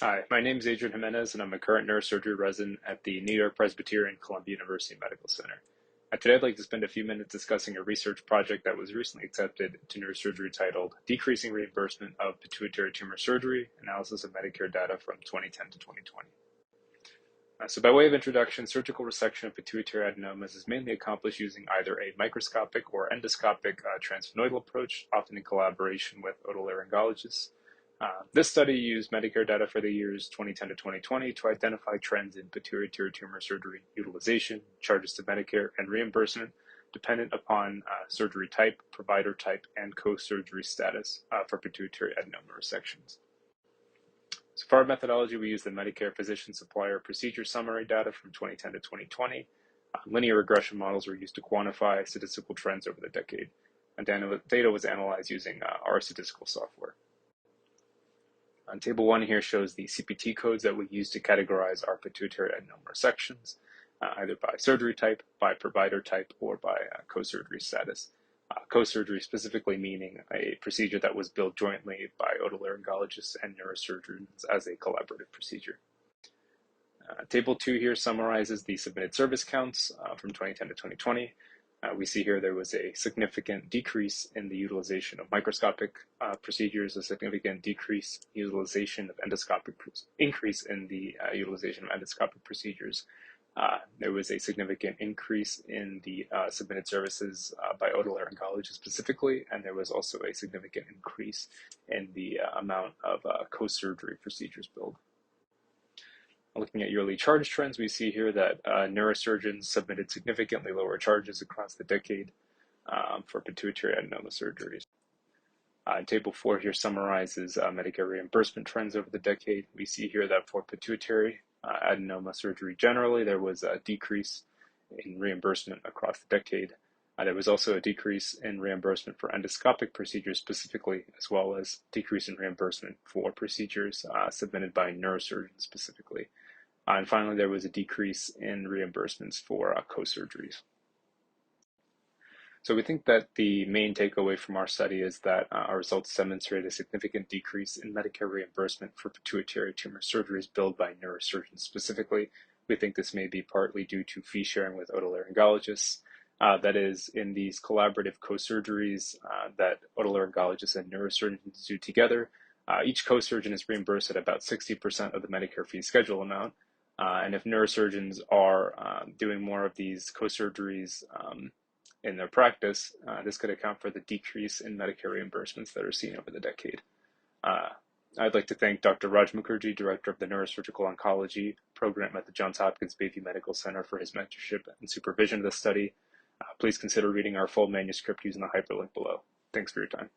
Hi, my name is Adrian Jimenez, and I'm a current neurosurgery resident at the New York Presbyterian Columbia University Medical Center. Today, I'd like to spend a few minutes discussing a research project that was recently accepted to neurosurgery titled Decreasing Reimbursement of Pituitary Tumor Surgery, Analysis of Medicare Data from 2010 to 2020. So by way of introduction, surgical resection of pituitary adenomas is mainly accomplished using either a microscopic or endoscopic transsphenoidal approach, often in collaboration with otolaryngologists. This study used Medicare data for the years 2010 to 2020 to identify trends in pituitary tumor surgery utilization, charges to Medicare, and reimbursement dependent upon surgery type, provider type, and co-surgery status for pituitary adenoma resections. So for our methodology, we use the Medicare physician supplier procedure summary data from 2010 to 2020. Linear regression models were used to quantify statistical trends over the decade. And data was analyzed using our statistical software. Table 1 here shows the CPT codes that we use to categorize our pituitary adenoma resections, either by surgery type, by provider type, or by co-surgery status. Co-surgery specifically meaning a procedure that was billed jointly by otolaryngologists and neurosurgeons as a collaborative procedure. Table 2 here summarizes the submitted service counts from 2010 to 2020. We see here there was a significant decrease in the utilization of microscopic procedures, a significant decrease in utilization of endoscopic, increase in the utilization of endoscopic procedures. There was a significant increase in the submitted services by otolaryngologists specifically, and there was also a significant increase in the amount of co-surgery procedures billed. Looking at yearly charge trends, we see here that neurosurgeons submitted significantly lower charges across the decade for pituitary adenoma surgeries. Table 4 here summarizes Medicare reimbursement trends over the decade. We see here that for pituitary adenoma surgery generally, there was a decrease in reimbursement across the decade. There was also a decrease in reimbursement for endoscopic procedures specifically, as well as decrease in reimbursement for procedures submitted by neurosurgeons specifically. And finally, there was a decrease in reimbursements for co-surgeries. So we think that the main takeaway from our study is that our results demonstrate a significant decrease in Medicare reimbursement for pituitary tumor surgeries billed by neurosurgeons specifically. We think this may be partly due to fee sharing with otolaryngologists. That is, in these collaborative co-surgeries that otolaryngologists and neurosurgeons do together, each co-surgeon is reimbursed at about 60% of the Medicare fee schedule amount. And if neurosurgeons are doing more of these co-surgeries in their practice, this could account for the decrease in Medicare reimbursements that are seen over the decade. I'd like to thank Dr. Raj Mukherjee, Director of the Neurosurgical Oncology Program at the Johns Hopkins Bayview Medical Center, for his mentorship and supervision of this study. Please consider reading our full manuscript using the hyperlink below. Thanks for your time.